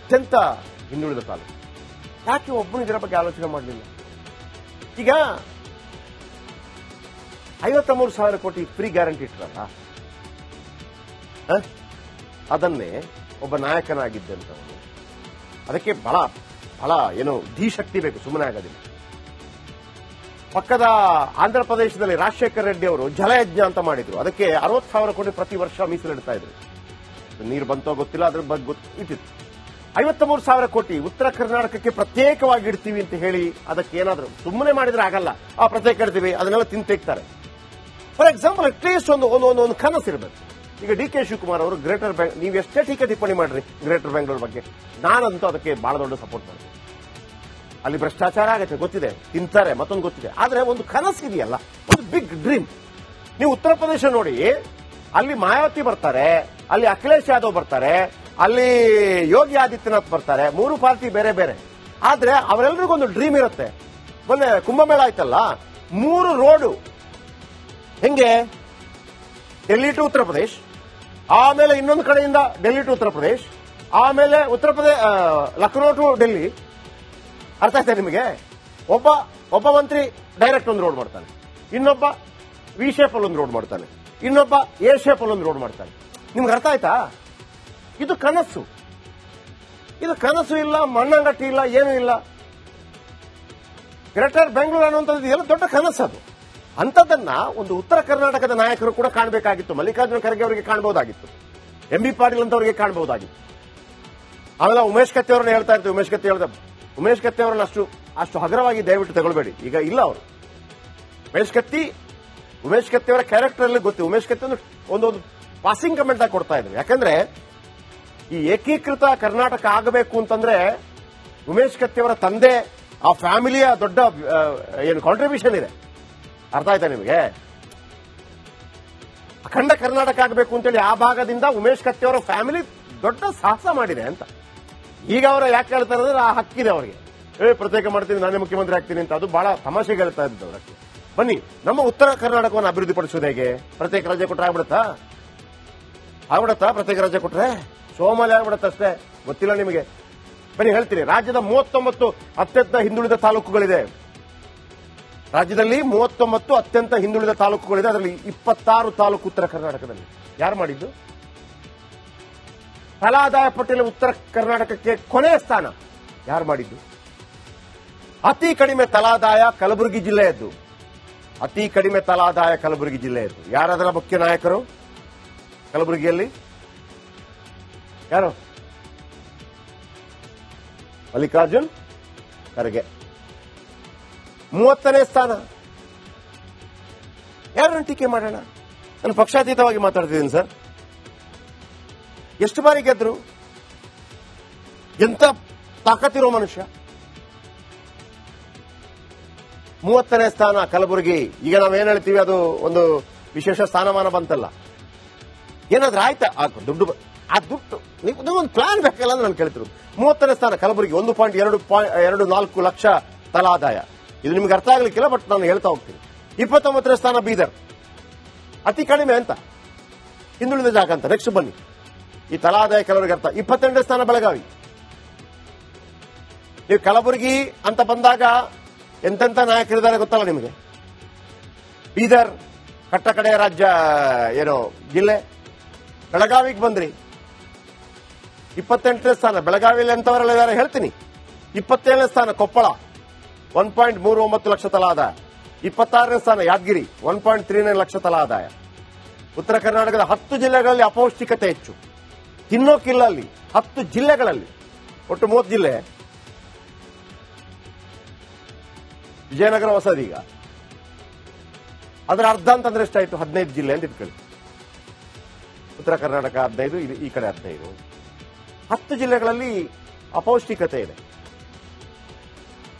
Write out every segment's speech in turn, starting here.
ಅತ್ಯಂತ ಹಿಂದುಳಿದ ತಾಲೂಕು. ಯಾಕೆ ಒಬ್ಬನು ಇದರ ಬಗ್ಗೆ ಆಲೋಚನೆ ಮಾಡಲಿಲ್ಲ? ಈಗ 53,000 ಕೋಟಿ ಫ್ರೀ ಗ್ಯಾರಂಟಿ ಇಟ್ಟರಲ್ಲ, ಅದನ್ನೇ ಒಬ್ಬ ನಾಯಕನಾಗಿದ್ದಂಥವನು, ಅದಕ್ಕೆ ಬಹಳ ಬಹಳ ಏನು ಧೀಶಕ್ತಿ ಬೇಕು, ಸುಮ್ಮನೆ ಆಗೋದಿಲ್ಲ. ಪಕ್ಕದ ಆಂಧ್ರ ಪ್ರದೇಶದಲ್ಲಿ ರಾಜಶೇಖರ ರೆಡ್ಡಿ ಅವರು ಜಲಯಜ್ಞ ಅಂತ ಮಾಡಿದ್ರು. ಅದಕ್ಕೆ 60,000 ಕೋಟಿ ಪ್ರತಿ ವರ್ಷ ಮೀಸಲಿಡ್ತಾ ಇದ್ರು. ನೀರು ಬಂತೋ ಗೊತ್ತಿಲ್ಲ, ಅದ್ರ ಬಗ್ಗೆ ಇಟ್ಟಿತ್ತು. 53,000 ಕೋಟಿ ಉತ್ತರ ಕರ್ನಾಟಕಕ್ಕೆ ಪ್ರತ್ಯೇಕವಾಗಿ ಇಡ್ತೀವಿ ಅಂತ ಹೇಳಿ ಅದಕ್ಕೆ ಏನಾದ್ರು ಸುಮ್ಮನೆ ಮಾಡಿದ್ರೆ ಆಗಲ್ಲ. ಪ್ರತ್ಯೇಕ ಇಡ್ತೀವಿ ಅದನ್ನೆಲ್ಲ ತಿಂತೆಕ್ತಾರೆ. ಫಾರ್ ಎಕ್ಸಾಂಪಲ್ ಅಟ್ಲೀಸ್ಟ್ ಒಂದು ಕನಸಿರ್ಬೇಕು. ಈಗ ಡಿ.ಕೆ. ಶಿವಕುಮಾರ್ ಅವರು ಗ್ರೇಟರ್ ಬೆಂಗಳೂರು, ನೀವು ಎಷ್ಟೇ ಟೀಕೆ ಟಿಪ್ಪಣಿ ಮಾಡ್ರಿ ಗ್ರೇಟರ್ ಬೆಂಗಳೂರು ಬಗ್ಗೆ, ನಾನಂತೂ ಅದಕ್ಕೆ ಬಹಳ ದೊಡ್ಡ ಸಪೋರ್ಟ್ ಮಾಡ್ತೀನಿ. ಅಲ್ಲಿ ಭ್ರಷ್ಟಾಚಾರ ಆಗತ್ತೆ ಗೊತ್ತಿದೆ, ತಿಂತಾರೆ, ಮತ್ತೊಂದು ಗೊತ್ತಿದೆ. ಆದ್ರೆ ಒಂದು ಕನಸಿದೆಯಲ್ಲ, ಒಂದು ಬಿಗ್ ಡ್ರೀಮ್. ನೀವು ಉತ್ತರ ಪ್ರದೇಶ ನೋಡಿ, ಅಲ್ಲಿ ಮಾಯಾವತಿ ಬರ್ತಾರೆ, ಅಲ್ಲಿ ಅಖಿಲೇಶ್ ಯಾದವ್ ಬರ್ತಾರೆ, ಅಲ್ಲಿ ಯೋಗಿ ಆದಿತ್ಯನಾಥ್ ಬರ್ತಾರೆ. 3 ಪಾರ್ಟಿ ಬೇರೆ ಬೇರೆ. ಆದ್ರೆ ಅವರೆಲ್ಲರಿಗೊಂದು ಡ್ರೀಮ್ ಇರುತ್ತೆ. ಮೊನ್ನೆ ಕುಂಭಮೇಳ ಆಯ್ತಲ್ಲ, 3 ರೋಡು ಹೆಂಗೆ, ಡೆಲ್ಲಿ ಟು ಉತ್ತರ ಪ್ರದೇಶ್, ಆಮೇಲೆ ಇನ್ನೊಂದು ಕಡೆಯಿಂದ ಡೆಲ್ಲಿ ಟು ಉತ್ತರ ಪ್ರದೇಶ್, ಆಮೇಲೆ ಉತ್ತರ ಪ್ರದೇಶ ಲಕ್ನೋ ಟು ಡೆಲ್ಲಿ. ಅರ್ಥ ಆಯ್ತಾ ನಿಮಗೆ? ಒಬ್ಬ ಮಂತ್ರಿ ಡೈರೆಕ್ಟ್ ಒಂದು ರೋಡ್ ಮಾಡ್ತಾನೆ, ಇನ್ನೊಬ್ಬ ವಿ ಶೇಪ್ ಅಲ್ಲಿ ಒಂದು ರೋಡ್ ಮಾಡ್ತಾನೆ, ಇನ್ನೊಬ್ಬ ಎ ಶೇಪ್ ಅಲ್ಲಿ ಒಂದು ರೋಡ್ ಮಾಡ್ತಾನೆ. ನಿಮ್ಗೆ ಅರ್ಥ ಆಯ್ತಾ? ಇದು ಕನಸು. ಇದು ಕನಸು ಇಲ್ಲ, ಮಣ್ಣಂಗಟ್ಟಿ ಇಲ್ಲ, ಏನೂ ಇಲ್ಲ. ಗ್ರೇಟರ್ ಬೆಂಗಳೂರು ಅನ್ನುವಂಥದ್ದು ಎಲ್ಲ ದೊಡ್ಡ ಕನಸು. ಅದು ಅಂಥದ್ದನ್ನ ಒಂದು ಉತ್ತರ ಕರ್ನಾಟಕದ ನಾಯಕರು ಕೂಡ ಕಾಣಬೇಕಾಗಿತ್ತು. ಮಲ್ಲಿಕಾರ್ಜುನ ಖರ್ಗೆ ಅವರಿಗೆ ಕಾಣಬಹುದಾಗಿತ್ತು, ಎಂ.ಬಿ. ಪಾಟೀಲ್ ಅಂತವರಿಗೆ ಕಾಣಬಹುದಾಗಿತ್ತು. ಆಮೇಲೆ ಉಮೇಶ್ ಕತ್ತಿ ಅವರನ್ನ ಹೇಳ್ತಾ ಇರ್ತೀವಿ. ಉಮೇಶ್ ಕತ್ತಿ ಅವರನ್ನ ಅಷ್ಟು ಹಗರವಾಗಿ ದಯವಿಟ್ಟು ತಗೊಳ್ಬೇಡಿ. ಈಗ ಇಲ್ಲ ಅವರು. ಉಮೇಶ್ ಕತ್ತಿ ಅವರ ಕ್ಯಾರೆಕ್ಟರ್ ಅಲ್ಲಿ ಗೊತ್ತು. ಉಮೇಶ್ ಕತ್ತಿ ಒಂದು ಪಾಸಿಂಗ್ ಕಮೆಂಟ್ ಆಗಿ ಕೊಡ್ತಾ ಇದ್ರು. ಯಾಕಂದ್ರೆ ಈ ಏಕೀಕೃತ ಕರ್ನಾಟಕ ಆಗಬೇಕು ಅಂತಂದ್ರೆ ಉಮೇಶ್ ಕತ್ತಿ ಅವರ ತಂದೆ, ಆ ಫ್ಯಾಮಿಲಿಯ ದೊಡ್ಡ ಏನು ಕಾಂಟ್ರಿಬ್ಯೂಷನ್ ಇದೆ. ಅರ್ಥ ಆಯ್ತಾ ನಿಮಗೆ? ಅಖಂಡ ಕರ್ನಾಟಕ ಆಗಬೇಕು ಅಂತೇಳಿ ಆ ಭಾಗದಿಂದ ಉಮೇಶ್ ಕತ್ತಿ ಅವರ ಫ್ಯಾಮಿಲಿ ದೊಡ್ಡ ಸಾಹಸ ಮಾಡಿದೆ ಅಂತ. ಈಗ ಅವರು ಯಾಕೆ ಹೇಳ್ತಾರೆ ಅಂದ್ರೆ ಆ ಹಕ್ಕಿದೆ ಅವರಿಗೆ. ಪ್ರತ್ಯೇಕ ಮಾಡ್ತೀನಿ, ನಾನೇ ಮುಖ್ಯಮಂತ್ರಿ ಆಗ್ತೀನಿ ಅಂತ. ಅದು ಬಹಳ ತಮಾಷೆಗೆ ಹೇಳ್ತಾ ಇದ್ದು ಅವರಕ್ಕೆ. ಬನ್ನಿ, ನಮ್ಮ ಉತ್ತರ ಕರ್ನಾಟಕವನ್ನು ಅಭಿವೃದ್ಧಿ ಪಡಿಸೋದು ಹೇಗೆ? ಪ್ರತ್ಯೇಕ ರಾಜ್ಯ ಕೊಟ್ಟರೆ ಆಗ್ಬಿಡುತ್ತಾ? ಪ್ರತ್ಯೇಕ ರಾಜ್ಯ ಕೊಟ್ರೆ ಸೋಮಾಲಿ ಆಗ್ಬಿಡುತ್ತೆ ಅಷ್ಟೇ. ಗೊತ್ತಿಲ್ಲ ನಿಮಗೆ. ಬನ್ನಿ ಹೇಳ್ತೀನಿ. ರಾಜ್ಯದ 39 ಅತ್ಯಂತ ಹಿಂದುಳಿದ ತಾಲೂಕುಗಳಿದೆ. ರಾಜ್ಯದಲ್ಲಿ 39 ಅತ್ಯಂತ ಹಿಂದುಳಿದ ತಾಲೂಕುಗಳಿದೆ. ಅದರಲ್ಲಿ 26 ತಾಲೂಕು ಉತ್ತರ ಕರ್ನಾಟಕದಲ್ಲಿ. ಯಾರು ಮಾಡಿದ್ದು? ತಲಾದಾಯ ಪಟ್ಟಿಯಲ್ಲಿ ಉತ್ತರ ಕರ್ನಾಟಕಕ್ಕೆ ಕೊನೆಯ ಸ್ಥಾನ ಯಾರು ಮಾಡಿದ್ದು? ಅತಿ ಕಡಿಮೆ ತಲಾದಾಯ ಕಲಬುರಗಿ ಜಿಲ್ಲೆಯದ್ದು. ಯಾರಾದರ ಮುಖ್ಯ ನಾಯಕರು ಕಲಬುರಗಿಯಲ್ಲಿ? ಯಾರು? ಮಲ್ಲಿಕಾರ್ಜುನ್ ಖರ್ಗೆ. 30ನೇ ಸ್ಥಾನ. ಯಾರನ್ನು ಟೀಕೆ ಮಾಡೋಣ? ನಾನು ಪಕ್ಷಾತೀತವಾಗಿ ಮಾತಾಡ್ತಿದ್ದೀನಿ ಸರ್. ಎಷ್ಟು ಬಾರಿ ಗೆದ್ರು? ಎಂತ ತಾಕತ್ತಿರೋ ಮನುಷ್ಯ. 30ನೇ ಸ್ಥಾನ ಕಲಬುರಗಿ. ಈಗ ನಾವೇನ್ ಹೇಳ್ತೀವಿ, ಅದು ಒಂದು ವಿಶೇಷ ಸ್ಥಾನಮಾನ ಬಂತಲ್ಲ, ಏನಾದ್ರೂ ಆಯ್ತಾ? ದುಡ್ಡು, ಆ ದುಡ್ಡು ನೀವೊಂದು ಪ್ಲಾನ್ ಬೇಕಲ್ಲ ಅಂತ ನಾನು ಕೇಳ್ತಿರೋದು. 30ನೇ ಸ್ಥಾನ ಕಲಬುರಗಿ, 1.24 ಲಕ್ಷ ತಲಾದಾಯ. ಇದು ನಿಮ್ಗೆ ಅರ್ಥ ಆಗ್ಲಿಕ್ಕಿಲ್ಲ, ಬಟ್ ನಾನು ಹೇಳ್ತಾ ಹೋಗ್ತೀನಿ. 29ನೇ ಸ್ಥಾನ ಬೀದರ್, ಅತಿ ಕಡಿಮೆ ಅಂತ, ಹಿಂದುಳಿದ ಜಾಗ ಅಂತ. ನೆಕ್ಸ್ಟ್ ಬನ್ನಿ, ಈ ತಲಾದಾಯ ಕೆಲವರಿಗೆ ಅರ್ಥ. 22ನೇ ಸ್ಥಾನ ಬೆಳಗಾವಿ. ನೀವು ಕಲಬುರಗಿ ಅಂತ ಬಂದಾಗ ಎಂತೆಂತ ನಾಯಕರಿದ್ದಾರೆ ಗೊತ್ತಲ್ಲ ನಿಮಗೆ. ಬೀದರ್ ಕಟ್ಟ ಕಡೆಯ ರಾಜ್ಯ ಏನೋ ಜಿಲ್ಲೆ. ಬೆಳಗಾವಿಗೆ ಬಂದ್ರಿ, 28ನೇ ಸ್ಥಾನ. ಬೆಳಗಾವಿಯಲ್ಲಿ ಎಂತವರೆಲ್ಲ ಇದ್ದಾರೆ ಹೇಳ್ತೀನಿ. 27ನೇ ಸ್ಥಾನ ಕೊಪ್ಪಳ, 1.39 ಲಕ್ಷ ತಲಾದಾಯ. 26ನೇ ಸ್ಥಾನ ಯಾದಗಿರಿ, 1.39 ಲಕ್ಷ ತಲಾದಾಯ. ಉತ್ತರ ಕರ್ನಾಟಕದ 10 ಜಿಲ್ಲೆಗಳಲ್ಲಿ ಅಪೌಷ್ಟಿಕತೆ ಹೆಚ್ಚು, ತಿನ್ನೋಕಿಲ್ಲ ಅಲ್ಲಿ. 10 ಜಿಲ್ಲೆಗಳಲ್ಲಿ, ಒಟ್ಟು 30 ಜಿಲ್ಲೆ. ವಿಜಯನಗರ ಹೊಸದು. ಈಗ ಅದರ ಅರ್ಧ ಅಂತಂದ್ರೆ ಎಷ್ಟಾಯ್ತು? 15 ಜಿಲ್ಲೆ ಅಂತ ಇಟ್ಕೊಳ್ಳಿ. ಉತ್ತರ ಕರ್ನಾಟಕ 15, ಈ ಕಡೆ 15. 10 ಜಿಲ್ಲೆಗಳಲ್ಲಿ ಅಪೌಷ್ಟಿಕತೆ ಇದೆ.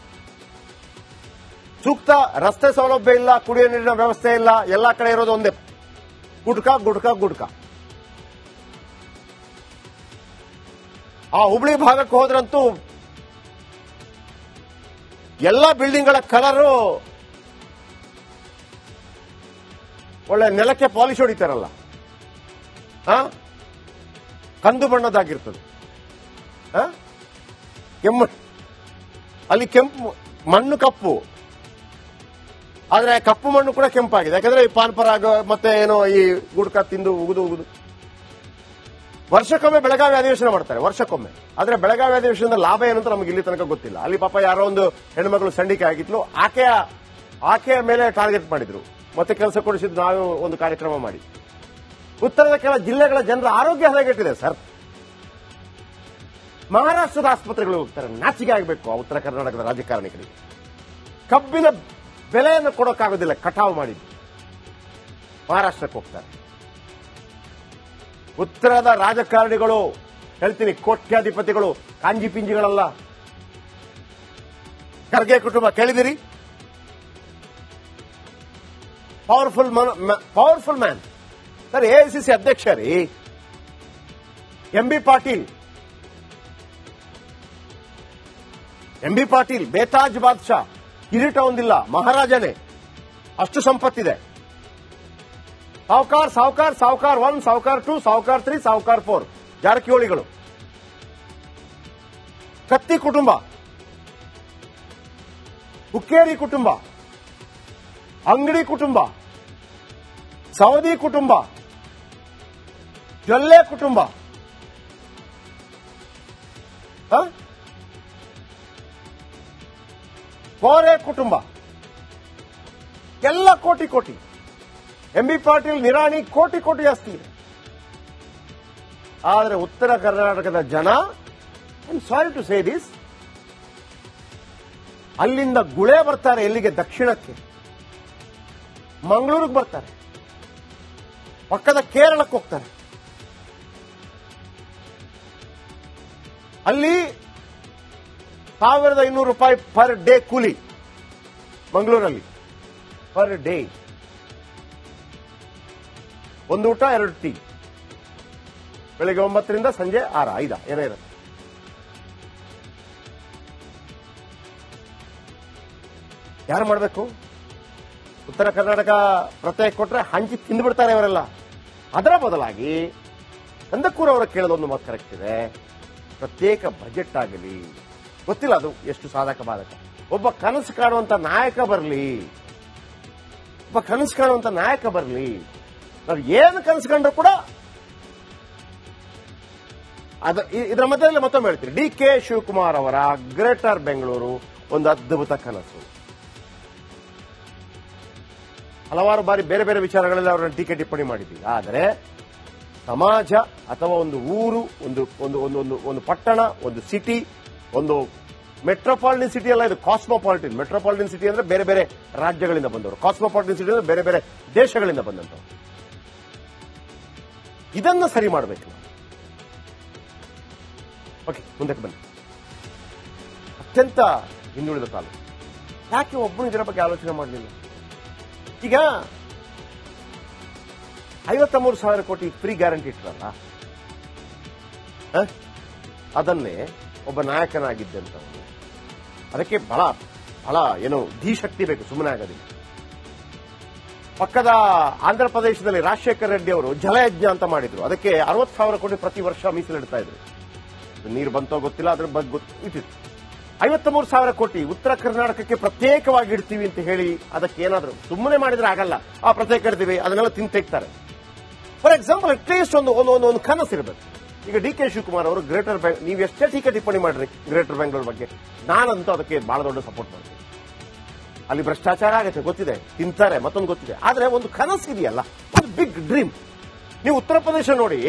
ಸೂಕ್ತ ರಸ್ತೆ ಸೌಲಭ್ಯ ಇಲ್ಲ, ಕುಡಿಯುವ ನೀರಿನ ವ್ಯವಸ್ಥೆ ಇಲ್ಲ. ಎಲ್ಲಾ ಕಡೆ ಇರೋದು ಒಂದೇ ಗುಡ್ಕ. ಆ ಹುಬ್ಳಿ ಭಾಗಕ್ಕೆ ಹೋದ್ರಂತೂ ಎಲ್ಲ ಬಿಲ್ಡಿಂಗ್ಗಳ ಕಲರು ಒಳ್ಳೆ ನೆಲಕ್ಕೆ ಪಾಲಿಶ್ ಹೊಡಿತಾರಲ್ಲ, ಕಂದು ಬಣ್ಣದಾಗಿರ್ತದೆ. ಅಲ್ಲಿ ಕೆಂಪು ಮಣ್ಣು ಕಪ್ಪು, ಆದ್ರೆ ಕಪ್ಪು ಮಣ್ಣು ಕೂಡ ಕೆಂಪಾಗಿದೆ. ಯಾಕಂದ್ರೆ ಈ ಪಾನ್ ಪರಾಗ ಮತ್ತೆ ಏನೋ ಈ ಗುಡ್ಕ ತಿಂದು ಉಗುದು ವರ್ಷಕ್ಕೊಮ್ಮೆ ಬೆಳಗಾವಿ ಅಧಿವೇಶನ ಮಾಡ್ತಾರೆ, ವರ್ಷಕ್ಕೊಮ್ಮೆ. ಆದ್ರೆ ಬೆಳಗಾವಿ ಅಧಿವೇಶನದ ಲಾಭ ಏನಂತ ನಮಗೆ ಇಲ್ಲಿ ತನಕ ಗೊತ್ತಿಲ್ಲ. ಅಲ್ಲಿ ಪಾಪ ಯಾರೋ ಒಂದು ಹೆಣ್ಮಗಳು ಸಂಡಿಕೆ ಆಗಿದ್ಲು, ಆಕೆಯ ಮೇಲೆ ಟಾರ್ಗೆಟ್ ಮಾಡಿದ್ರು, ಮತ್ತೆ ಕೆಲಸ ಕೊಡಿಸಿದ್ದು ನಾವು ಒಂದು ಕಾರ್ಯಕ್ರಮ ಮಾಡಿ. ಉತ್ತರದ ಕೆಲ ಜಿಲ್ಲೆಗಳ ಜನರ ಆರೋಗ್ಯ ಹದಗೆಟ್ಟಿದೆ ಸರ್. ಮಹಾರಾಷ್ಟ್ರದ ಆಸ್ಪತ್ರೆಗಳು ಹೋಗ್ತಾರೆ, ನಾಚಿಕೆ ಆಗಬೇಕು ಆ ಉತ್ತರ ಕರ್ನಾಟಕದ ರಾಜಕಾರಣಿಗಳಿಗೆ. ಕಬ್ಬಿನ ಬೆಲೆಯನ್ನು ಕೊಡೋಕ್ಕಾಗೋದಿಲ್ಲ, ಕಟಾವು ಮಾಡಿದ್ದು ಮಹಾರಾಷ್ಟ್ರಕ್ಕೆ ಹೋಗ್ತಾರೆ. ಉತ್ತರದ ರಾಜಕಾರಣಿಗಳು ಹೇಳ್ತೀನಿ, ಕೋಟ್ಯಾಧಿಪತಿಗಳು ಕಾಂಜಿ ಪಿಂಜಿಗಳಲ್ಲ. ಖರ್ಗೆ ಕುಟುಂಬ ಕೇಳಿದಿರಿ, ಪವರ್ಫುಲ್ ಮ್ಯಾನ್ ಸರ್. ಎಐಸಿಸಿ ಅಧ್ಯಕ್ಷ ರೀ ಎಂ ಬಿ ಪಾಟೀಲ್, ಬೇತಾಜ್ ಬಾದ್ಶಾ, ಕಿರೀಟ ಒಂದಿಲ್ಲ, ಮಹಾರಾಜನೇ, ಅಷ್ಟು ಸಂಪತ್ತಿದೆ. ಸಾವ್ಕಾರ್ 1, ಸಾವ್ಕಾರ್ 2, ಸಾವ್ಕಾರ್ 3, ಸಾವ್ಕಾರ್ 4 ಜಾರಕಿಹೊಳಿಗಳು. ಕತ್ತಿ ಕುಟುಂಬ, ಹುಕ್ಕೇರಿ ಕುಟುಂಬ, ಅಂಗಡಿ ಕುಟುಂಬ, ಸೌದಿ ಕುಟುಂಬ, ಜೊಲ್ಲೆ ಕುಟುಂಬ, ಕೋರೆ ಕುಟುಂಬ, ಎಲ್ಲ ಕೋಟಿ. ಎಂ ಬಿ ಪಾಟೀಲ್, ನಿರಾಣಿ ಕೋಟಿ ಆಸ್ತಿ ಇದೆ. ಆದರೆ ಉತ್ತರ ಕರ್ನಾಟಕದ ಜನ, I am sorry to say this, ಅಲ್ಲಿಂದ ಗುಳೆ ಬರ್ತಾರೆ ಎಲ್ಲಿಗೆ, ದಕ್ಷಿಣಕ್ಕೆ, ಮಂಗಳೂರಿಗೆ ಬರ್ತಾರೆ, ಪಕ್ಕದ ಕೇರಳಕ್ಕೆ ಹೋಗ್ತಾರೆ. ಅಲ್ಲಿ ₹1,200 ಪರ್ ಡೇ ಕೂಲಿ, ಮಂಗಳೂರಲ್ಲಿ ಪರ್ ಡೇ. ಒಂದು ಊಟ 2 ಟೀ, ಬೆಳಿಗ್ಗೆ 9ರಿಂದ ಸಂಜೆ 6, 5 ಏನೋ ಇರುತ್ತೆ. ಯಾರು ಮಾಡಬೇಕು? ಉತ್ತರ ಕರ್ನಾಟಕ ಪ್ರತ್ಯೇಕ ಕೊಟ್ರೆ ಹಂಚಿ ತಿಂದುಬಿಡ್ತಾರೆ ಇವರೆಲ್ಲ. ಅದರ ಬದಲಾಗಿ ನಂದಕೂರ್ ಅವರ ಕೇಳೋದೊಂದು ಮಾತು ಕರೆಕ್ಟ್ ಇದೆ, ಪ್ರತ್ಯೇಕ ಬಜೆಟ್ ಆಗಲಿ, ಗೊತ್ತಿಲ್ಲ ಅದು ಎಷ್ಟು ಸಾಧಕ ಬಾಧಕ. ಒಬ್ಬ ಕನಸು ಕಾಣುವಂತ ನಾಯಕ ಬರಲಿ, ನಾವು ಏನು ಕನಸು ಕಂಡ್ರು ಕೂಡ ಇದರ ಮಧ್ಯದಲ್ಲಿ ಮತ್ತೊಮ್ಮೆ ಹೇಳ್ತೀರಿ, DK ಶಿವಕುಮಾರ್ ಅವರ ಗ್ರೇಟರ್ ಬೆಂಗಳೂರು ಒಂದು ಅದ್ಭುತ ಕನಸು. ಹಲವಾರು ಬಾರಿ ಬೇರೆ ಬೇರೆ ವಿಚಾರಗಳಲ್ಲಿ ಅವರನ್ನು ಟೀಕೆ ಟಿಪ್ಪಣಿ ಮಾಡಿದ್ದೀವಿ. ಆದರೆ ಸಮಾಜ ಅಥವಾ ಒಂದು ಊರು, ಒಂದು ಪಟ್ಟಣ, ಒಂದು ಸಿಟಿ, ಒಂದು ಮೆಟ್ರೋಪಾಲಿಟನ್ ಸಿಟಿ ಅಲ್ಲ, ಇದು ಕಾಸ್ಮೋಪಾಲಿಟನ್. ಮೆಟ್ರೋಪಾಲಿಟನ್ ಸಿಟಿ ಅಂದ್ರೆ ಬೇರೆ ಬೇರೆ ರಾಜ್ಯಗಳಿಂದ ಬಂದವರು, ಕಾಸ್ಮೋಪಾಲಿಟನ್ ಸಿಟಿ ಅಂದ್ರೆ ಬೇರೆ ಬೇರೆ ದೇಶಗಳಿಂದ ಬಂದಂತವರು. ಇದನ್ನು ಸರಿ ಮಾಡಬೇಕು ನಾವು. ಓಕೆ, ಮುಂದಕ್ಕೆ ಬನ್ನಿ. ಅತ್ಯಂತ ಹಿಂದುಳಿದ ತಾಲೂಕು, ಯಾಕೆ ಒಬ್ಬನು ಇದರ ಬಗ್ಗೆ ಆಲೋಚನೆ ಮಾಡಲಿಲ್ಲ? ಈಗ 53,000 ಕೋಟಿ ಫ್ರೀ ಗ್ಯಾರಂಟಿ ಇಟ್ಟರಲ್ಲ, ಅದನ್ನೇ ಒಬ್ಬ ನಾಯಕನಾಗಿದ್ದಂಥವನು, ಅದಕ್ಕೆ ಬಹಳ ಬಹಳ ಏನೋ ಧೀಶಕ್ತಿ ಬೇಕು, ಸುಮ್ಮನೆ ಆಗೋದಿಲ್ಲ. ಪಕ್ಕದ ಆಂಧ್ರ ಪ್ರದೇಶದಲ್ಲಿ ರಾಜಶೇಖರ್ ರೆಡ್ಡಿ ಅವರು ಜಲಯಜ್ಞ ಅಂತ ಮಾಡಿದ್ರು, ಅದಕ್ಕೆ 60,000 ಕೋಟಿ ಪ್ರತಿ ವರ್ಷ ಮೀಸಲಿಡ್ತಾ ಇದ್ರು. ನೀರು ಬಂತೋ ಗೊತ್ತಿಲ್ಲ, ಅದ್ರ ಬಗ್ಗೆ ಇಟ್ಟಿತ್ತು. 53,000 ಕೋಟಿ ಉತ್ತರ ಕರ್ನಾಟಕಕ್ಕೆ ಪ್ರತ್ಯೇಕವಾಗಿ ಇಡ್ತೀವಿ ಅಂತ ಹೇಳಿ ಅದಕ್ಕೆ ಏನಾದ್ರು ಸುಮ್ಮನೆ ಮಾಡಿದ್ರೆ ಆಗಲ್ಲ. ಪ್ರತ್ಯೇಕ ಇಡ್ತೀವಿ ಅದನ್ನೆಲ್ಲ ತೆಗ್ತಾರೆ. ಫಾರ್ ಎಕ್ಸಾಂಪಲ್, ಅಟ್ಲೀಸ್ಟ್ ಒಂದು ಕನಸು ಇರಬೇಕು. ಈಗ DK ಶಿವಕುಮಾರ್ ಅವರು ಗ್ರೇಟರ್ ನೀವು ಎಷ್ಟೇ ಟೀಕೆ ಟಿಪ್ಪಣಿ ಮಾಡ್ರಿ ಗ್ರೇಟರ್ ಬೆಂಗಳೂರು ಬಗ್ಗೆ, ನಾನಂತೂ ಅದಕ್ಕೆ ಬಹಳ ದೊಡ್ಡ ಸಪೋರ್ಟ್ ಮಾಡ್ತೀನಿ. ಅಲ್ಲಿ ಭ್ರಷ್ಟಾಚಾರ ಆಗುತ್ತೆ ಗೊತ್ತಿದೆ, ತಿಂತಾರೆ, ಮತ್ತೊಂದು ಗೊತ್ತಿದೆ. ಆದ್ರೆ ಒಂದು ಕನಸು ಇದೆಯಲ್ಲ, ಒಂದು ಬಿಗ್ ಡ್ರೀಮ್. ನೀವು ಉತ್ತರ ಪ್ರದೇಶ ನೋಡಿ,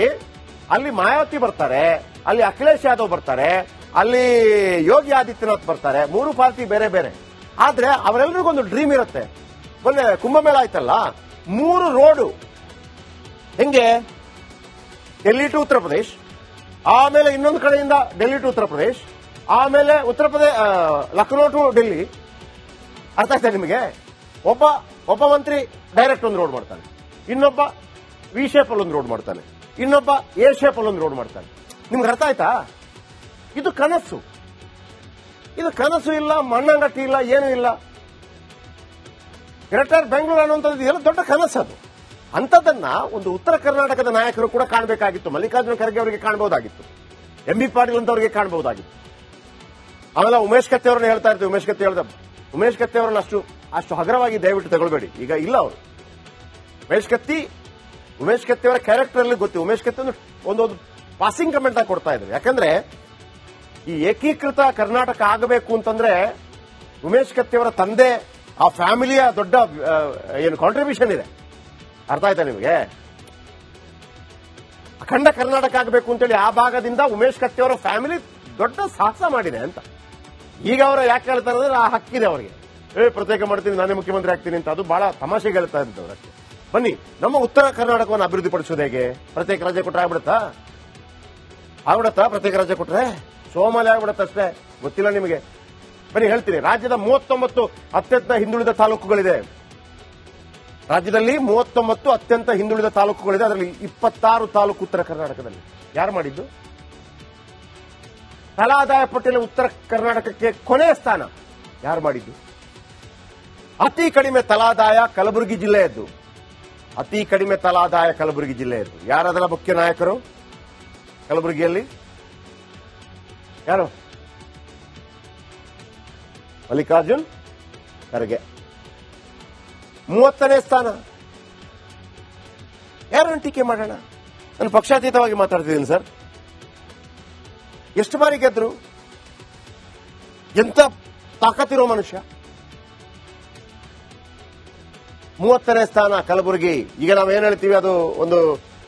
ಅಲ್ಲಿ ಮಾಯಾವತಿ ಬರ್ತಾರೆ, ಅಲ್ಲಿ ಅಖಿಲೇಶ್ ಯಾದವ್ ಬರ್ತಾರೆ, ಅಲ್ಲಿ ಯೋಗಿ ಆದಿತ್ಯನಾಥ್ ಬರ್ತಾರೆ, 3 ಪಾರ್ಟಿ ಬೇರೆ ಬೇರೆ. ಆದ್ರೆ ಅವರೆಲ್ಲರಿಗೊಂದು ಡ್ರೀಮ್ ಇರುತ್ತೆ. ಮೊನ್ನೆ ಕುಂಭಮೇಳ ಆಯ್ತಲ್ಲ, 3 ರೋಡು ಹೆಂಗೆ, ಡೆಲ್ಲಿ ಟು ಉತ್ತರ ಪ್ರದೇಶ್, ಆಮೇಲೆ ಇನ್ನೊಂದು ಕಡೆಯಿಂದ ಡೆಲ್ಲಿ ಟು ಉತ್ತರ ಪ್ರದೇಶ್, ಆಮೇಲೆ ಲಕ್ನೋ ಟು ಡೆಲ್ಲಿ. ಅರ್ಥ ಆಯ್ತಾ ನಿಮಗೆ? ಒಬ್ಬ ಮಂತ್ರಿ ಡೈರೆಕ್ಟ್ ಒಂದು ರೋಡ್ ಮಾಡ್ತಾನೆ, ಇನ್ನೊಬ್ಬ ವಿ ಶೇಪ್ ಅಲ್ಲಿ ಒಂದು ರೋಡ್ ಮಾಡ್ತಾನೆ, ಇನ್ನೊಬ್ಬ ಎ ಶೇಪ್ ಅಲ್ಲಿ ಒಂದು ರೋಡ್ ಮಾಡ್ತಾನೆ. ನಿಮ್ಗೆ ಅರ್ಥ ಆಯ್ತಾ? ಇದು ಕನಸು. ಇಲ್ಲ, ಮಣ್ಣಂಗಟ್ಟಿ ಇಲ್ಲ, ಏನೂ ಇಲ್ಲ. ಗ್ರೇಟರ್ ಬೆಂಗಳೂರು ಅನ್ನುವಂಥದ್ದು ಎಲ್ಲ ದೊಡ್ಡ ಕನಸು. ಅದು ಅಂಥದ್ದನ್ನ ಒಂದು ಉತ್ತರ ಕರ್ನಾಟಕದ ನಾಯಕರು ಕೂಡ ಕಾಣಬೇಕಾಗಿತ್ತು. ಮಲ್ಲಿಕಾರ್ಜುನ ಖರ್ಗೆ ಅವರಿಗೆ ಕಾಣಬಹುದಾಗಿತ್ತು, ಎಂ ಬಿ ಪಾಟೀಲ್ ಅಂತವರಿಗೆ ಕಾಣಬಹುದಾಗಿತ್ತು. ಆಮೇಲೆ ಉಮೇಶ್ ಕತ್ತಿ ಅವ್ರನ್ನ ಹೇಳ್ತಾ ಇರ್ತೀವಿ. ಉಮೇಶ್ ಕತ್ತಿ ಅವ್ರನ್ನ ಅಷ್ಟು ಹಗರವಾಗಿ ದಯವಿಟ್ಟು ತಗೊಳ್ಬೇಡಿ. ಈಗ ಇಲ್ಲ ಅವರು ಉಮೇಶ್ ಕತ್ತಿ ಅವರ ಕ್ಯಾರೆಕ್ಟರ್ ಅಲ್ಲಿ ಗೊತ್ತಿ. ಉಮೇಶ್ ಕತ್ತಿ ಒಂದು ಪಾಸಿಂಗ್ ಕಮೆಂಟ್ ಆಗಿ ಕೊಡ್ತಾ ಇದ್ರು. ಯಾಕಂದ್ರೆ ಈ ಏಕೀಕೃತ ಕರ್ನಾಟಕ ಆಗಬೇಕು ಅಂತಂದ್ರೆ ಉಮೇಶ್ ಕತ್ತಿ ಅವರ ತಂದೆ ಆ ಫ್ಯಾಮಿಲಿಯ ದೊಡ್ಡ ಏನು ಕಾಂಟ್ರಿಬ್ಯೂಷನ್ ಇದೆ. ಅರ್ಥ ಆಯ್ತಾ ನಿಮಗೆ? ಅಖಂಡ ಕರ್ನಾಟಕ ಆಗಬೇಕು ಅಂತೇಳಿ ಆ ಭಾಗದಿಂದ ಉಮೇಶ್ ಕತ್ತಿ ಅವರ ಫ್ಯಾಮಿಲಿ ದೊಡ್ಡ ಸಾಹಸ ಮಾಡಿದೆ ಅಂತ. ಈಗ ಅವರು ಯಾಕೆ ಹೇಳ್ತಾರೆ ಅಂದ್ರೆ ಆ ಹಕ್ಕಿದೆ ಅವರಿಗೆ. ಪ್ರತ್ಯೇಕ ಮಾಡ್ತೀನಿ, ನಾನೇ ಮುಖ್ಯಮಂತ್ರಿ ಆಗ್ತೀನಿ ಅಂತ. ಅದು ಬಹಳ ತಮಾಷೆಗೆ ಹೇಳ್ತಾ ಇದ್ದವ್ರು ಅಷ್ಟೇ. ಬನ್ನಿ, ನಮ್ಮ ಉತ್ತರ ಕರ್ನಾಟಕವನ್ನು ಅಭಿವೃದ್ಧಿ ಪಡಿಸೋದು ಹೇಗೆ? ಪ್ರತ್ಯೇಕ ರಾಜ್ಯ ಕೊಟ್ಟರೆ ಆಗ್ಬಿಡುತ್ತಾ? ಪ್ರತ್ಯೇಕ ರಾಜ್ಯ ಕೊಟ್ರೆ ಸೋಮಾಲಿ ಆಗ್ಬಿಡುತ್ತೆ ಅಷ್ಟೇ. ಗೊತ್ತಿಲ್ಲ ನಿಮಗೆ. ಬನ್ನಿ ಹೇಳ್ತೀನಿ. ರಾಜ್ಯದ 39 ಅತ್ಯಂತ ಹಿಂದುಳಿದ ತಾಲೂಕುಗಳಿದೆ. ರಾಜ್ಯದಲ್ಲಿ 39 ಅತ್ಯಂತ ಹಿಂದುಳಿದ ತಾಲೂಕುಗಳಿದೆ. ಅದರಲ್ಲಿ 26 ತಾಲೂಕು ಉತ್ತರ ಕರ್ನಾಟಕದಲ್ಲಿ. ಯಾರು ಮಾಡಿದ್ದು? ತಲಾದಾಯ ಪಟ್ಟಿಯಲ್ಲಿ ಉತ್ತರ ಕರ್ನಾಟಕಕ್ಕೆ ಕೊನೆಯ ಸ್ಥಾನ ಯಾರು ಮಾಡಿದ್ದು? ಅತಿ ಕಡಿಮೆ ತಲಾದಾಯ ಕಲಬುರಗಿ ಜಿಲ್ಲೆಯದ್ದು. ಅತಿ ಕಡಿಮೆ ತಲಾದಾಯ ಕಲಬುರಗಿ ಜಿಲ್ಲೆಯದ್ದು. ಯಾರದರ ಮುಖ್ಯ ನಾಯಕರು ಕಲಬುರಗಿಯಲ್ಲಿ? ಯಾರು? ಮಲ್ಲಿಕಾರ್ಜುನ್ ಖರ್ಗೆ. 30ನೇ ಸ್ಥಾನ. ಯಾರನ್ನು ಟೀಕೆ ಮಾಡೋಣ? ನಾನು ಪಕ್ಷಾತೀತವಾಗಿ ಮಾತಾಡ್ತಿದ್ದೀನಿ ಸರ್. ಎಷ್ಟು ಬಾರಿ ಗೆದ್ರು? ಎಂತ ತಾಕತ್ತಿರೋ ಮನುಷ್ಯ. 30ನೇ ಸ್ಥಾನ ಕಲಬುರಗಿ. ಈಗ ನಾವೇನ್ ಹೇಳ್ತೀವಿ, ಅದು ಒಂದು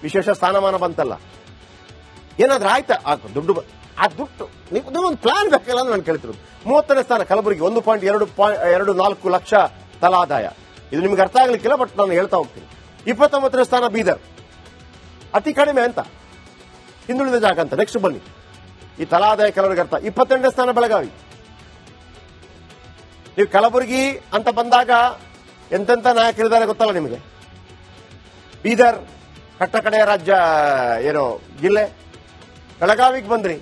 ವಿಶೇಷ ಸ್ಥಾನಮಾನ ಬಂತಲ್ಲ. ಏನಾದ್ರೂ ಆಯ್ತಾ? ದುಡ್ಡು ಆ ದುಡ್ಡು ನೀವೊಂದು ಪ್ಲಾನ್ ಬೇಕಲ್ಲ ಅಂತ ನಾನು ಕೇಳ್ತಿರೋದು. 30ನೇ ಸ್ಥಾನ ಕಲಬುರಗಿ. 1.24 ಲಕ್ಷ ತಲಾದಾಯ. ಇದು ನಿಮ್ಗೆ ಅರ್ಥ ಆಗ್ಲಿಕ್ಕಿಲ್ಲ, ಬಟ್ ನಾನು ಹೇಳ್ತಾ ಹೋಗ್ತೀನಿ. 29ನೇ ಸ್ಥಾನ ಬೀದರ್. ಅತಿ ಕಡಿಮೆ ಅಂತ, ಹಿಂದುಳಿದ ಜಾಗ ಅಂತ. ನೆಕ್ಸ್ಟ್ ಬನ್ನಿ, ಈ ತಲಾದಾಯ ಕೆಲವರಿಗೆ ಅರ್ಥ. 28ನೇ ಸ್ಥಾನ ಬೆಳಗಾವಿ. ನೀವು ಕಲಬುರಗಿ ಅಂತ ಬಂದಾಗ ಎಂತೆಂತ ನಾಯಕರಿದ್ದಾರೆ ಗೊತ್ತಲ್ಲ ನಿಮಗೆ. ಬೀದರ್ ಕಟ್ಟ ಕಡೆಯ ರಾಜ್ಯ ಏನೋ ಜಿಲ್ಲೆ. ಬೆಳಗಾವಿಗೆ ಬಂದ್ರಿ,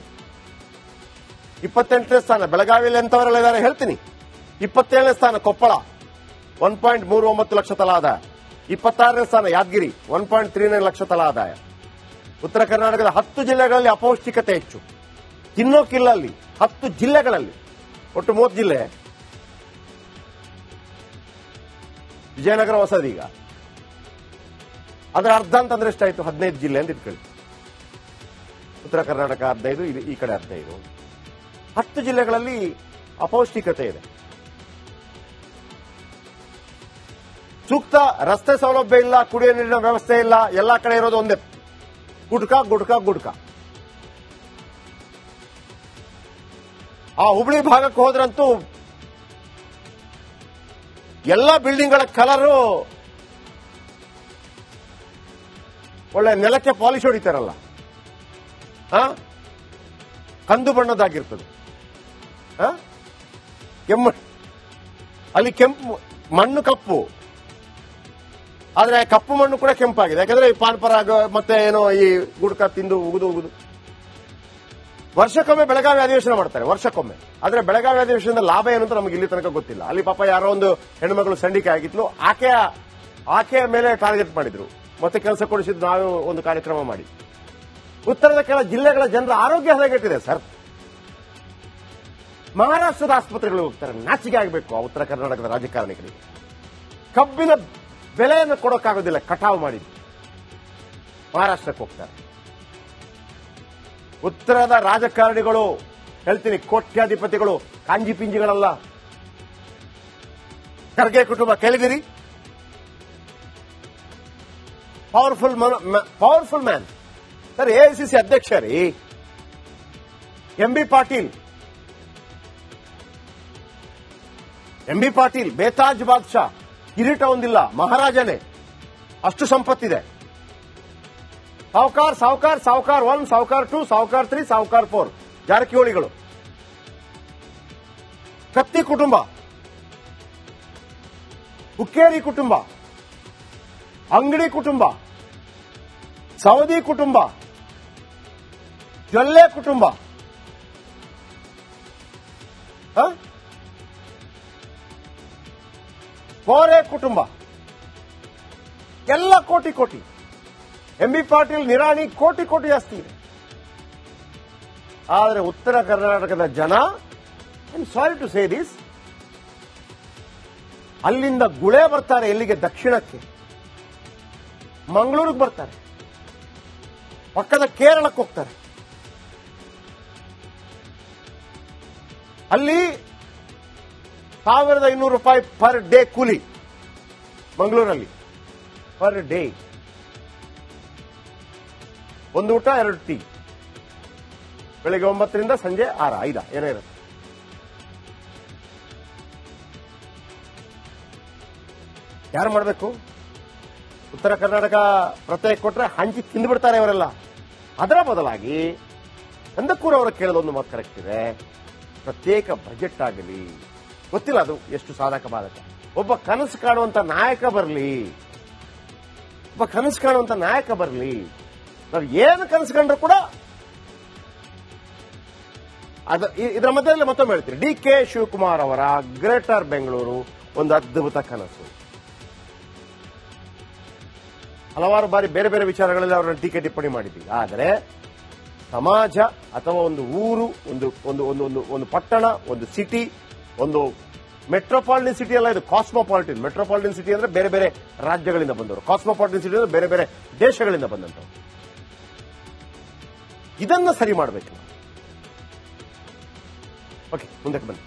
28ನೇ ಸ್ಥಾನ. ಬೆಳಗಾವಿಯಲ್ಲಿ ಎಂತವರೆಲ್ಲ ಇದ್ದಾರೆ ಹೇಳ್ತೀನಿ. 27ನೇ ಸ್ಥಾನ ಕೊಪ್ಪಳ, 1.39 ಲಕ್ಷ ತಲಾದಾಯ. 26ನೇ ಸ್ಥಾನ ಯಾದಗಿರಿ, 1.39 ಲಕ್ಷ ತಲಾದಾಯ. ಉತ್ತರ ಕರ್ನಾಟಕದ 10 ಜಿಲ್ಲೆಗಳಲ್ಲಿ ಅಪೌಷ್ಟಿಕತೆ ಹೆಚ್ಚು. ತಿನ್ನೋಕಿಲ್ಲ ಅಲ್ಲಿ 10 ಜಿಲ್ಲೆಗಳಲ್ಲಿ. ಒಟ್ಟು 30 ಜಿಲ್ಲೆ. ವಿಜಯನಗರ ಹೊಸದು. ಈಗ ಅದರ ಅರ್ಧ ಅಂತಂದ್ರೆ ಎಷ್ಟಾಯ್ತು? 15 ಜಿಲ್ಲೆ ಅಂತ ಇಟ್ಕೊಳ್ಳಿ. ಉತ್ತರ ಕರ್ನಾಟಕ 15, ಈ ಕಡೆ 15. 10 ಜಿಲ್ಲೆಗಳಲ್ಲಿ ಅಪೌಷ್ಟಿಕತೆ ಇದೆ. ಸೂಕ್ತ ರಸ್ತೆ ಸೌಲಭ್ಯ ಇಲ್ಲ, ಕುಡಿಯುವ ನೀರಿನ ವ್ಯವಸ್ಥೆ ಇಲ್ಲ. ಎಲ್ಲಾ ಕಡೆ ಇರೋದು ಒಂದೇ ಗುಡ್ಕ. ಆ ಹುಬ್ಳಿ ಭಾಗಕ್ಕೆ ಹೋದ್ರಂತೂ ಎಲ್ಲ ಬಿಲ್ಡಿಂಗ್ಗಳ ಕಲರು ಒಳ್ಳೆ ನೆಲಕ್ಕೆ ಪಾಲಿಶ್ ಹೊಡಿತಾರಲ್ಲ, ಕಂದು ಬಣ್ಣದಾಗಿರ್ತದೆ. ಅಲ್ಲಿ ಕೆಂಪು ಮಣ್ಣು ಕಪ್ಪು, ಆದ್ರೆ ಕಪ್ಪು ಮಣ್ಣು ಕೂಡ ಕೆಂಪಾಗಿದೆ. ಯಾಕಂದ್ರೆ ಈ ಪಾನ್ಪರಾಗ ಮತ್ತೆ ಏನೋ ಈ ಗುಡ್ಕ ತಿಂದು ಉಗುದು. ವರ್ಷಕ್ಕೊಮ್ಮೆ ಬೆಳಗಾವಿ ಅಧಿವೇಶನ ಮಾಡ್ತಾರೆ, ವರ್ಷಕ್ಕೊಮ್ಮೆ. ಆದ್ರೆ ಬೆಳಗಾವಿ ಅಧಿವೇಶನದ ಲಾಭ ಏನು ಅಂತ ನಮಗೆ ಇಲ್ಲಿ ತನಕ ಗೊತ್ತಿಲ್ಲ. ಅಲ್ಲಿ ಪಾಪ ಯಾರೋ ಒಂದು ಹೆಣ್ಮಗಳು ಸಂಡಿಕೆ ಆಗಿದ್ಲು, ಆಕೆಯ ಮೇಲೆ ಟಾರ್ಗೆಟ್ ಮಾಡಿದ್ರು, ಮತ್ತೆ ಕೆಲಸ ಕೊಡಿಸಿದ್ದು ನಾವು ಒಂದು ಕಾರ್ಯಕ್ರಮ ಮಾಡಿ. ಉತ್ತರದ ಕೆಲ ಜಿಲ್ಲೆಗಳ ಜನರ ಆರೋಗ್ಯ ಹದಗೆಟ್ಟಿದೆ ಸರ್. ಮಹಾರಾಷ್ಟ್ರದ ಆಸ್ಪತ್ರೆಗಳಿಗೆ ಹೋಗ್ತಾರೆ. ನಾಚಿಕೆ ಆಗಬೇಕು ಆ ಉತ್ತರ ಕರ್ನಾಟಕದ ರಾಜಕಾರಣಿಗಳಿಗೆ. ಕಬ್ಬಿನ ಬೆಲೆಯನ್ನು ಕೊಡೋಕ್ಕಾಗೋದಿಲ್ಲ, ಕಟಾವು ಮಾಡಿ ಮಹಾರಾಷ್ಟ್ರಕ್ಕೆ ಹೋಗ್ತಾರೆ. ಉತ್ತರದ ರಾಜಕಾರಣಿಗಳು ಹೇಳ್ತೀನಿ, ಕೋಟ್ಯಾಧಿಪತಿಗಳು ಕಾಂಜಿ ಪಿಂಜಿಗಳಲ್ಲ. ಖರ್ಗೆ ಕುಟುಂಬ ಕೇಳಿದಿರಿ? Powerful man sir. ಎಐಸಿಸಿ ಅಧ್ಯಕ್ಷ ರೀ. ಎಂ ಬಿ ಪಾಟೀಲ್ ಬೇತಾಜ್ ಬಾದ್ಶಾ. ಕಿರೀಟ ಒಂದಿಲ್ಲ, ಮಹಾರಾಜನೇ. ಅಷ್ಟು ಸಂಪತ್ತಿದೆ. ಸಾವುಕಾರ್ 1, ಸಾವುಕಾರ್ 2, ಸಾವುಕಾರ್ 3, ಸಾವುಕಾರ್ 4 ಜಾರಕಿಹೊಳಿಗಳು. ಕತ್ತಿ ಕುಟುಂಬ, ಹುಕ್ಕೇರಿ ಕುಟುಂಬ, ಅಂಗಡಿ ಕುಟುಂಬ, ಸವದಿ ಕುಟುಂಬ, ಜೊಲ್ಲೆ ಕುಟುಂಬ, ಕೋರೆ ಕುಟುಂಬ, ಎಲ್ಲ ಕೋಟಿ. ಎಂ ಬಿ ಪಾಟೀಲ್, ನಿರಾಣಿ ಕೋಟಿ ಜಾಸ್ತಿ ಇದೆ. ಆದರೆ ಉತ್ತರ ಕರ್ನಾಟಕದ ಜನ I am sorry to say this. ಅಲ್ಲಿಂದ ಗುಳೆ ಬರ್ತಾರೆ ಎಲ್ಲಿಗೆ? ದಕ್ಷಿಣಕ್ಕೆ, ಮಂಗಳೂರಿಗೆ ಬರ್ತಾರೆ, ಪಕ್ಕದ ಕೇರಳಕ್ಕೆ ಹೋಗ್ತಾರೆ. ಅಲ್ಲಿ ₹1,500 ಪರ್ ಡೇ ಕೂಲಿ. ಮಂಗಳೂರಲ್ಲಿ ಪರ್ ಡೇ, ಒಂದು ಊಟ 2 ಟೀ, ಬೆಳಿಗ್ಗೆ 9ರಿಂದ ಸಂಜೆ 6, 5 ಏನೋ ಇರುತ್ತೆ. ಯಾರು ಮಾಡಬೇಕು? ಉತ್ತರ ಕರ್ನಾಟಕ ಪ್ರತ್ಯೇಕ ಕೊಟ್ರೆ ಹಂಚಿ ತಿಂದುಬಿಡ್ತಾರೆ ಅವರೆಲ್ಲ. ಅದರ ಬದಲಾಗಿ ಕಂದಕೂರ್ ಅವರು ಕೇಳೋದೊಂದು ಮಾತು ಕರೆಕ್ಟ್ ಇದೆ, ಪ್ರತ್ಯೇಕ ಬಜೆಟ್ ಆಗಲಿ. ಗೊತ್ತಿಲ್ಲ ಅದು ಎಷ್ಟು ಸಾಧಕ ಬಾಧಕ. ಒಬ್ಬ ಕನಸು ಕಾಣುವಂತ ನಾಯಕ ಬರಲಿ, ನಾವು ಏನು ಕನಸು ಕಂಡ್ರು ಕೂಡ ಇದರ ಮಧ್ಯದಲ್ಲಿ ಮತ್ತೊಮ್ಮೆ ಹೇಳ್ತೀರಿ, ಡಿ ಕೆ ಶಿವಕುಮಾರ್ ಅವರ ಗ್ರೇಟರ್ ಬೆಂಗಳೂರು ಒಂದು ಅದ್ಭುತ ಕನಸು. ಹಲವಾರು ಬಾರಿ ಬೇರೆ ಬೇರೆ ವಿಚಾರಗಳಲ್ಲಿ ಅವರನ್ನು ಟೀಕೆ ಟಿಪ್ಪಣಿ ಮಾಡಿದ್ದೀವಿ. ಆದರೆ ಸಮಾಜ ಅಥವಾ ಒಂದು ಊರು, ಒಂದು ಒಂದು ಒಂದು ಒಂದು ಒಂದು ಪಟ್ಟಣ, ಒಂದು ಸಿಟಿ, ಒಂದು ಮೆಟ್ರೋಪಾಲಿಟನ್ ಸಿಟಿ ಅಲ್ಲ, ಇದು ಕಾಸ್ಮೋಪಾಲಿಟನ್. ಮೆಟ್ರೋಪಾಲಿಟನ್ ಸಿಟಿ ಅಂದ್ರೆ ಬೇರೆ ಬೇರೆ ರಾಜ್ಯಗಳಿಂದ ಬಂದವರು, ಕಾಸ್ಮೋಪಾಲಿಟನ್ ಸಿಟಿ ಅಂದ್ರೆ ಬೇರೆ ಬೇರೆ ದೇಶಗಳಿಂದ ಬಂದಂತವರು. ಇದನ್ನ ಸರಿ ಮಾಡಬೇಕು. ಓಕೆ, ಮುಂದಕ್ಕೆ ಬನ್ನಿ.